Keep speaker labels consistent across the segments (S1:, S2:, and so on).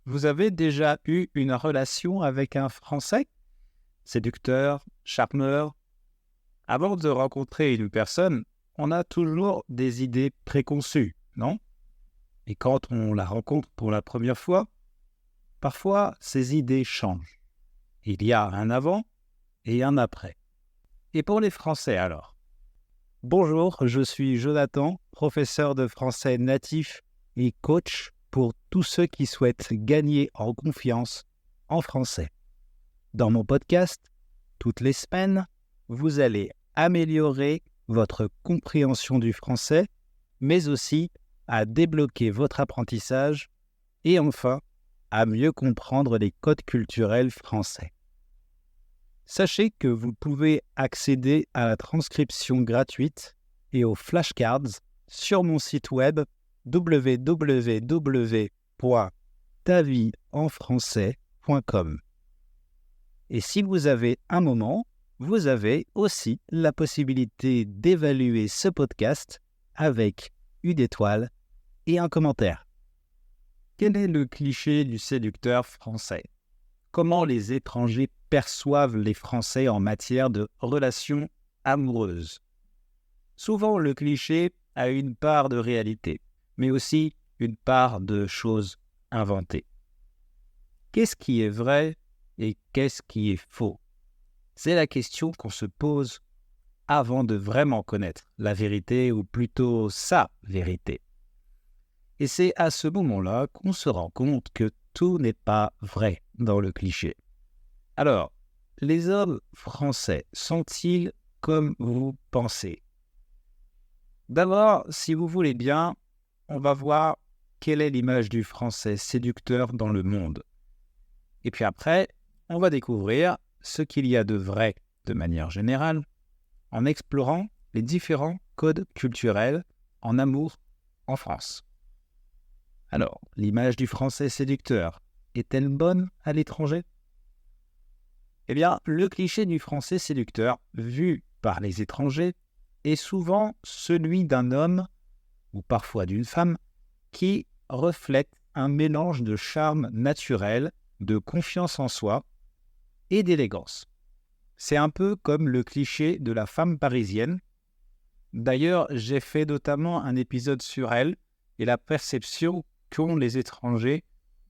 S1: Vous avez déjà eu une relation avec un Français? Séducteur, charmeur? Avant de rencontrer une personne, on a toujours des idées préconçues, non? Et quand on la rencontre pour la première fois, parfois ces idées changent. Il y a un avant et un après. Et pour les Français alors? Bonjour, je suis Jonathan, professeur de français natif et coach pour tous ceux qui souhaitent gagner en confiance en français. Dans mon podcast, toutes les semaines, vous allez améliorer votre compréhension du français, mais aussi à débloquer votre apprentissage et enfin à mieux comprendre les codes culturels français. Sachez que vous pouvez accéder à la transcription gratuite et aux flashcards sur mon site web www.tavieenfrançais.com. Et si vous avez un moment, vous avez aussi la possibilité d'évaluer ce podcast avec une étoile et un commentaire. Quel est le cliché du séducteur français? Comment les étrangers perçoivent les Français en matière de relations amoureuses? Souvent, le cliché a une part de réalité, mais aussi une part de choses inventées. Qu'est-ce qui est vrai et qu'est-ce qui est faux? C'est la question qu'on se pose avant de vraiment connaître la vérité, ou plutôt sa vérité. Et c'est à ce moment-là qu'on se rend compte que tout n'est pas vrai dans le cliché. Alors, les hommes français sont-ils comme vous pensez? D'abord, si vous voulez bien, on va voir quelle est l'image du français séducteur dans le monde. Et puis après, on va découvrir ce qu'il y a de vrai de manière générale en explorant les différents codes culturels en amour en France. Alors, l'image du français séducteur est-elle bonne à l'étranger? Eh bien, le cliché du français séducteur, vu par les étrangers, est souvent celui d'un homme, ou parfois d'une femme, qui reflète un mélange de charme naturel, de confiance en soi et d'élégance. C'est un peu comme le cliché de la femme parisienne. D'ailleurs, j'ai fait notamment un épisode sur elle et la perception qu'ont les étrangers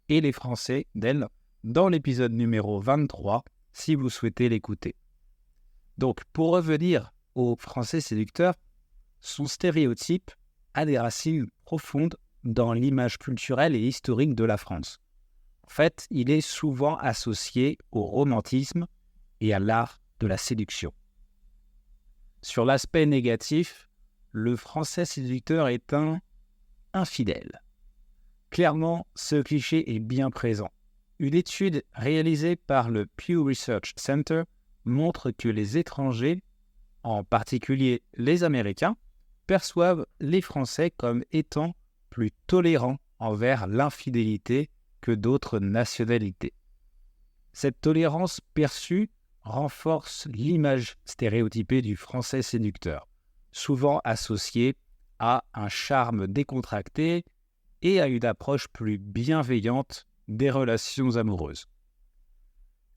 S1: et les Français d'elle dans l'épisode numéro 23, si vous souhaitez l'écouter. Donc, pour revenir au français séducteur, son stéréotype a des racines profondes dans l'image culturelle et historique de la France. En fait, il est souvent associé au romantisme et à l'art de la séduction. Sur l'aspect négatif, le français séducteur est un infidèle. Clairement, ce cliché est bien présent. Une étude réalisée par le Pew Research Center montre que les étrangers, en particulier les Américains, perçoivent les Français comme étant plus tolérants envers l'infidélité que d'autres nationalités. Cette tolérance perçue renforce l'image stéréotypée du français séducteur, souvent associée à un charme décontracté et à une approche plus bienveillante des relations amoureuses.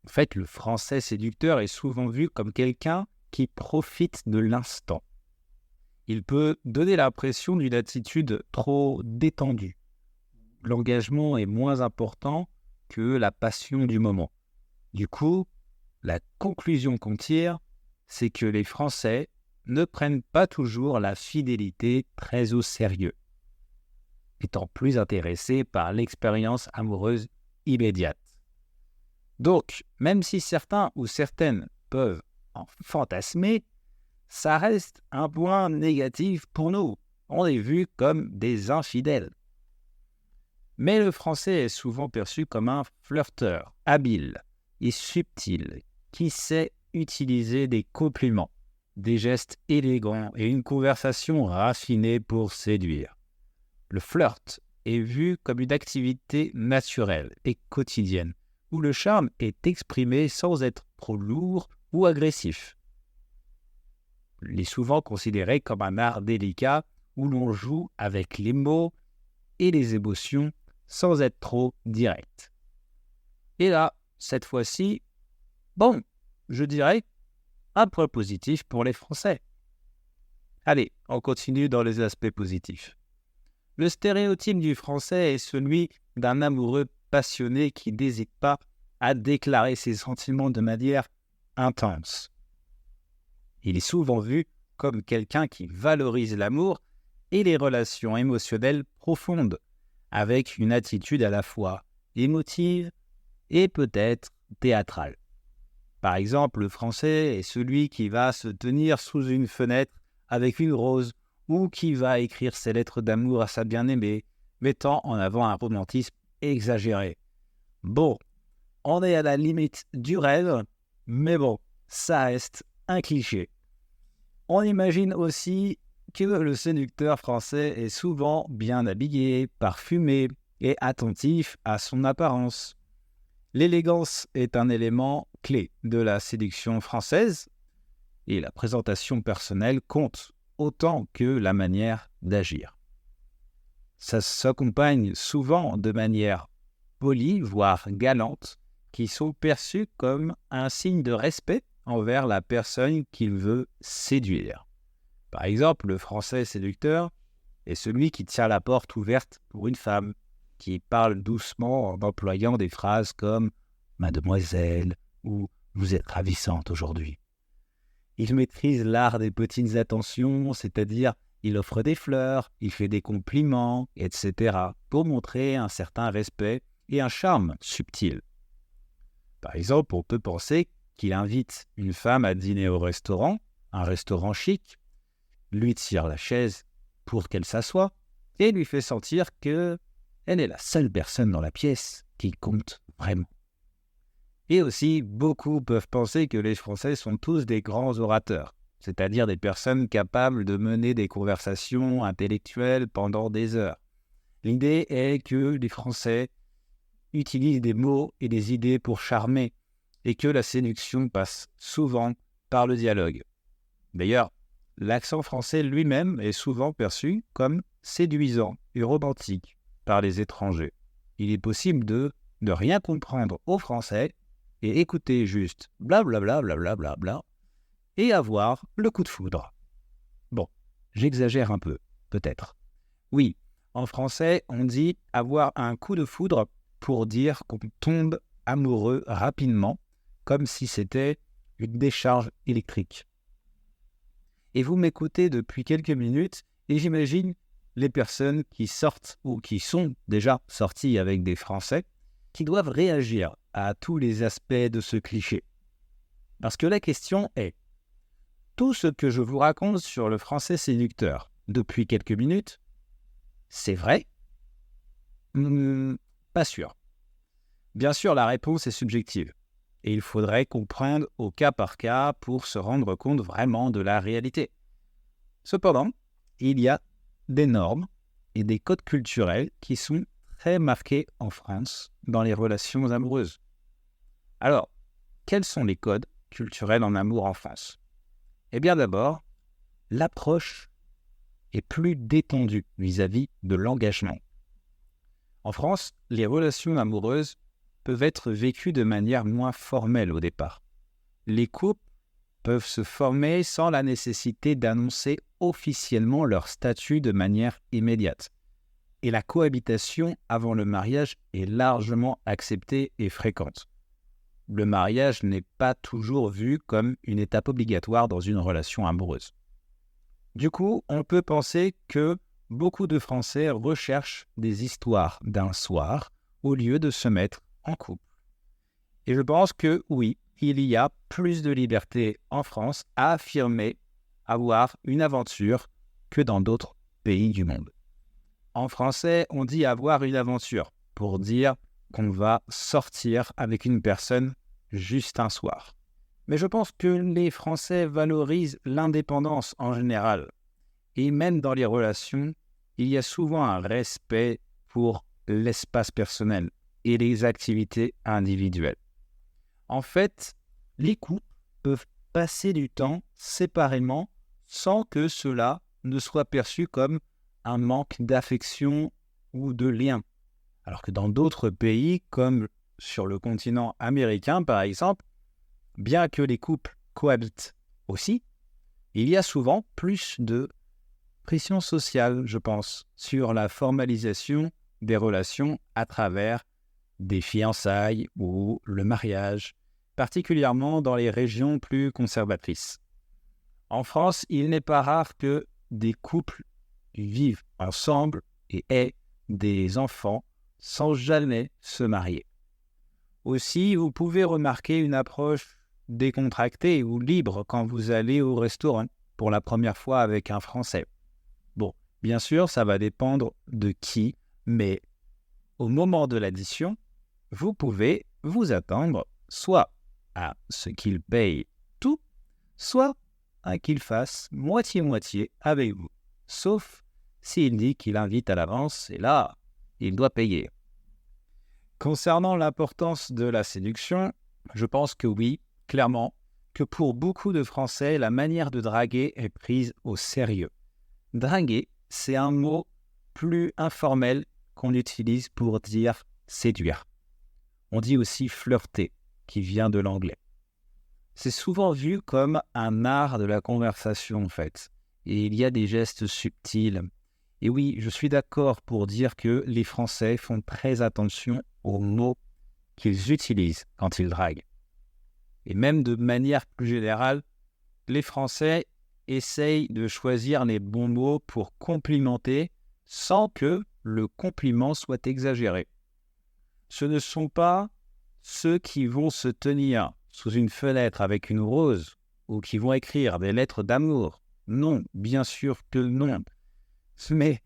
S1: En fait, le français séducteur est souvent vu comme quelqu'un qui profite de l'instant. Il peut donner l'impression d'une attitude trop détendue. L'engagement est moins important que la passion du moment. Du coup, la conclusion qu'on tire, c'est que les Français ne prennent pas toujours la fidélité très au sérieux, étant plus intéressés par l'expérience amoureuse immédiate. Donc, même si certains ou certaines peuvent en fantasmer, ça reste un point négatif pour nous. On est vus comme des infidèles. Mais le français est souvent perçu comme un flirteur, habile et subtil, qui sait utiliser des compliments, des gestes élégants et une conversation raffinée pour séduire. Le flirt est vu comme une activité naturelle et quotidienne, où le charme est exprimé sans être trop lourd ou agressif. Il est souvent considéré comme un art délicat où l'on joue avec les mots et les émotions sans être trop direct. Et là, cette fois-ci, bon, je dirais un point positif pour les Français. Allez, on continue dans les aspects positifs. Le stéréotype du Français est celui d'un amoureux passionné qui n'hésite pas à déclarer ses sentiments de manière intense. Il est souvent vu comme quelqu'un qui valorise l'amour et les relations émotionnelles profondes, avec une attitude à la fois émotive et peut-être théâtrale. Par exemple, le Français est celui qui va se tenir sous une fenêtre avec une rose ou qui va écrire ses lettres d'amour à sa bien-aimée, mettant en avant un romantisme exagéré. Bon, on est à la limite du rêve, mais bon, ça reste un cliché. On imagine aussi que le séducteur français est souvent bien habillé, parfumé et attentif à son apparence. L'élégance est un élément clé de la séduction française et la présentation personnelle compte autant que la manière d'agir. Ça s'accompagne souvent de manière polie, voire galante, qui sont perçues comme un signe de respect envers la personne qu'il veut séduire. Par exemple, le Français séducteur est celui qui tient la porte ouverte pour une femme, qui parle doucement en employant des phrases comme « Mademoiselle » ou « Vous êtes ravissante aujourd'hui ». Il maîtrise l'art des petites attentions, c'est-à-dire il offre des fleurs, il fait des compliments, etc. pour montrer un certain respect et un charme subtil. Par exemple, on peut penser qu'il invite une femme à dîner au restaurant, un restaurant chic, lui tire la chaise pour qu'elle s'assoie et lui fait sentir qu'elle est la seule personne dans la pièce qui compte vraiment. Et aussi, beaucoup peuvent penser que les Français sont tous des grands orateurs, c'est-à-dire des personnes capables de mener des conversations intellectuelles pendant des heures. L'idée est que les Français utilisent des mots et des idées pour charmer et que la séduction passe souvent par le dialogue. D'ailleurs, l'accent français lui-même est souvent perçu comme séduisant et romantique par les étrangers. Il est possible de ne rien comprendre au français et écouter juste blablabla, blablabla, et avoir le coup de foudre. Bon, j'exagère un peu, peut-être. Oui, en français, on dit avoir un coup de foudre pour dire qu'on tombe amoureux rapidement, comme si c'était une décharge électrique. Et vous m'écoutez depuis quelques minutes, et j'imagine les personnes qui sortent ou qui sont déjà sorties avec des Français, qui doivent réagir à tous les aspects de ce cliché. Parce que la question est, tout ce que je vous raconte sur le Français séducteur depuis quelques minutes, c'est vrai ? Pas sûr. Bien sûr, la réponse est subjective. Et il faudrait comprendre au cas par cas pour se rendre compte vraiment de la réalité. Cependant, il y a des normes et des codes culturels qui sont très marqués en France dans les relations amoureuses. Alors, quels sont les codes culturels en amour en France ? Eh bien d'abord, l'approche est plus détendue vis-à-vis de l'engagement. En France, les relations amoureuses peuvent être vécues de manière moins formelle au départ. Les couples peuvent se former sans la nécessité d'annoncer officiellement leur statut de manière immédiate. Et la cohabitation avant le mariage est largement acceptée et fréquente. Le mariage n'est pas toujours vu comme une étape obligatoire dans une relation amoureuse. Du coup, on peut penser que beaucoup de Français recherchent des histoires d'un soir au lieu de se mettre en couple. Et je pense que oui, il y a plus de liberté en France à affirmer avoir une aventure que dans d'autres pays du monde. En français, on dit avoir une aventure pour dire qu'on va sortir avec une personne juste un soir. Mais je pense que les Français valorisent l'indépendance en général. Et même dans les relations, il y a souvent un respect pour l'espace personnel et les activités individuelles. En fait, les couples peuvent passer du temps séparément sans que cela ne soit perçu comme un manque d'affection ou de lien. Alors que dans d'autres pays, comme sur le continent américain, par exemple, bien que les couples cohabitent aussi, il y a souvent plus de pression sociale, je pense, sur la formalisation des relations à travers des fiançailles ou le mariage, particulièrement dans les régions plus conservatrices. En France, il n'est pas rare que des couples vivent ensemble et aient des enfants sans jamais se marier. Aussi, vous pouvez remarquer une approche décontractée ou libre quand vous allez au restaurant pour la première fois avec un Français. Bon, bien sûr, ça va dépendre de qui, mais au moment de l'addition, vous pouvez vous attendre soit à ce qu'il paye tout, soit à qu'il fasse moitié-moitié avec vous. Sauf s'il dit qu'il invite à l'avance, et là, il doit payer. Concernant l'importance de la séduction, je pense que oui, clairement, que pour beaucoup de Français, la manière de draguer est prise au sérieux. Draguer, c'est un mot plus informel qu'on utilise pour dire séduire. On dit aussi flirter, qui vient de l'anglais. C'est souvent vu comme un art de la conversation, en fait. Et il y a des gestes subtils. Et oui, je suis d'accord pour dire que les Français font très attention aux mots qu'ils utilisent quand ils draguent. Et même de manière plus générale, les Français essayent de choisir les bons mots pour complimenter sans que le compliment soit exagéré. Ce ne sont pas ceux qui vont se tenir sous une fenêtre avec une rose ou qui vont écrire des lettres d'amour. Non, bien sûr que non. Mais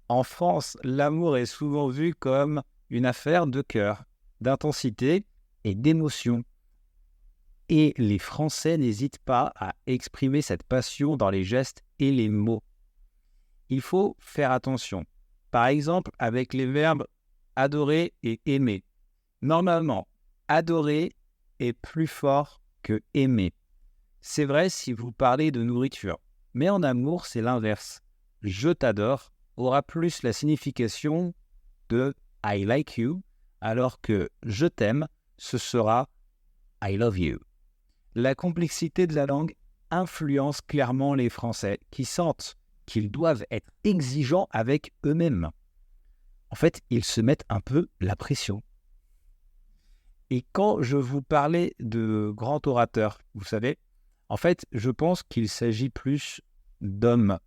S1: en France, l'amour est souvent vu comme une affaire de cœur, d'intensité et d'émotion. Et les Français n'hésitent pas à exprimer cette passion dans les gestes et les mots. Il faut faire attention. Par exemple, avec les verbes adorer et aimer. Normalement, adorer est plus fort que aimer. C'est vrai si vous parlez de nourriture, mais en amour, c'est l'inverse. Je t'adore aura plus la signification de I like you, alors que je t'aime, ce sera I love you. La complexité de la langue influence clairement les Français qui sentent qu'ils doivent être exigeants avec eux-mêmes. En fait, ils se mettent un peu la pression. Et quand je vous parlais de grands orateurs, vous savez, en fait, je pense qu'il s'agit plus d'hommes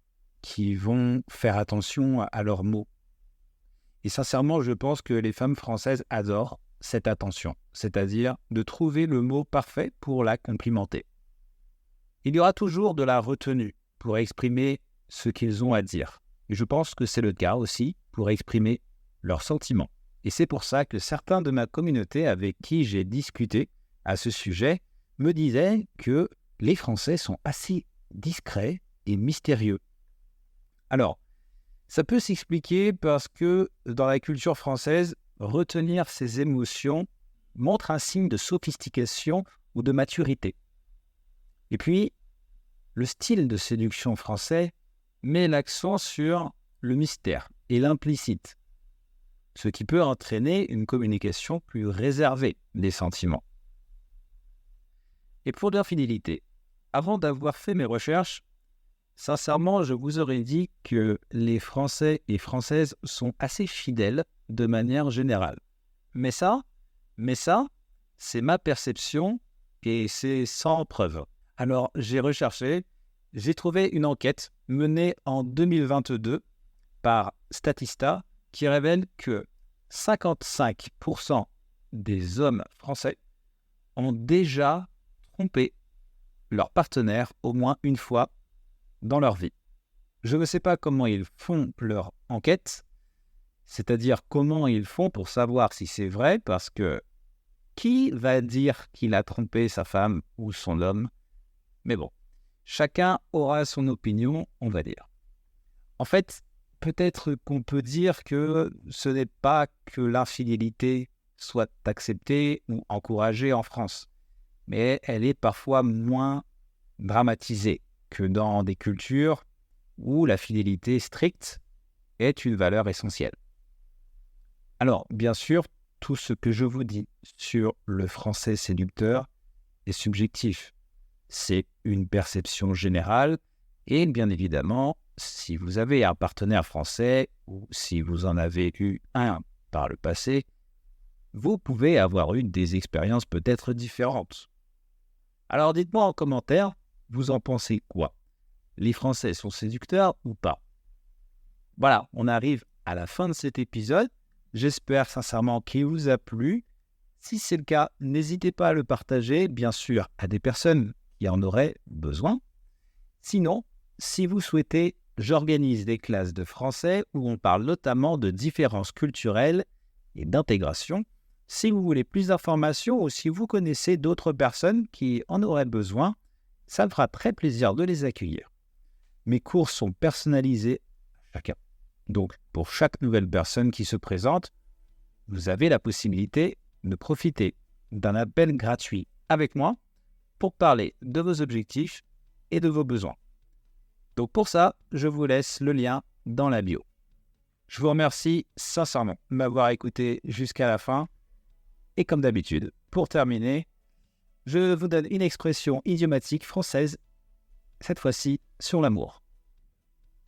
S1: qui vont faire attention à leurs mots. Et sincèrement, je pense que les femmes françaises adorent cette attention, c'est-à-dire de trouver le mot parfait pour la complimenter. Il y aura toujours de la retenue pour exprimer ce qu'ils ont à dire. Et je pense que c'est le cas aussi pour exprimer leurs sentiments. Et c'est pour ça que certains de ma communauté avec qui j'ai discuté à ce sujet me disaient que les Français sont assez discrets et mystérieux. Alors, ça peut s'expliquer parce que dans la culture française, retenir ses émotions montre un signe de sophistication ou de maturité. Et puis, le style de séduction français met l'accent sur le mystère et l'implicite, ce qui peut entraîner une communication plus réservée des sentiments. Et pour l'infidélité, avant d'avoir fait mes recherches, sincèrement, je vous aurais dit que les Français et Françaises sont assez fidèles de manière générale. Mais ça, c'est ma perception et c'est sans preuve. Alors, j'ai recherché, j'ai trouvé une enquête menée en 2022 par Statista qui révèle que 55% des hommes français ont déjà trompé leur partenaire au moins une fois dans leur vie. Je ne sais pas comment ils font leur enquête, c'est-à-dire comment ils font pour savoir si c'est vrai, parce que qui va dire qu'il a trompé sa femme ou son homme? Mais bon, chacun aura son opinion, on va dire. En fait, peut-être qu'on peut dire que ce n'est pas que l'infidélité soit acceptée ou encouragée en France, mais elle est parfois moins dramatisée que dans des cultures où la fidélité stricte est une valeur essentielle. Alors, bien sûr, tout ce que je vous dis sur le français séducteur est subjectif. C'est une perception générale et bien évidemment, si vous avez un partenaire français ou si vous en avez eu un par le passé, vous pouvez avoir eu des expériences peut-être différentes. Alors dites-moi en commentaire, vous en pensez quoi? Les Français sont séducteurs ou pas? Voilà, on arrive à la fin de cet épisode. J'espère sincèrement qu'il vous a plu. Si c'est le cas, n'hésitez pas à le partager, bien sûr, à des personnes qui en auraient besoin. Sinon, si vous souhaitez, j'organise des classes de français où on parle notamment de différences culturelles et d'intégration. Si vous voulez plus d'informations ou si vous connaissez d'autres personnes qui en auraient besoin, ça me fera très plaisir de les accueillir. Mes cours sont personnalisés à chacun. Donc, pour chaque nouvelle personne qui se présente, vous avez la possibilité de profiter d'un appel gratuit avec moi pour parler de vos objectifs et de vos besoins. Donc pour ça, je vous laisse le lien dans la bio. Je vous remercie sincèrement de m'avoir écouté jusqu'à la fin. Et comme d'habitude, pour terminer, je vous donne une expression idiomatique française, cette fois-ci sur l'amour.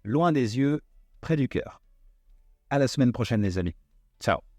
S1: Loin des yeux, près du cœur. À la semaine prochaine les amis. Ciao.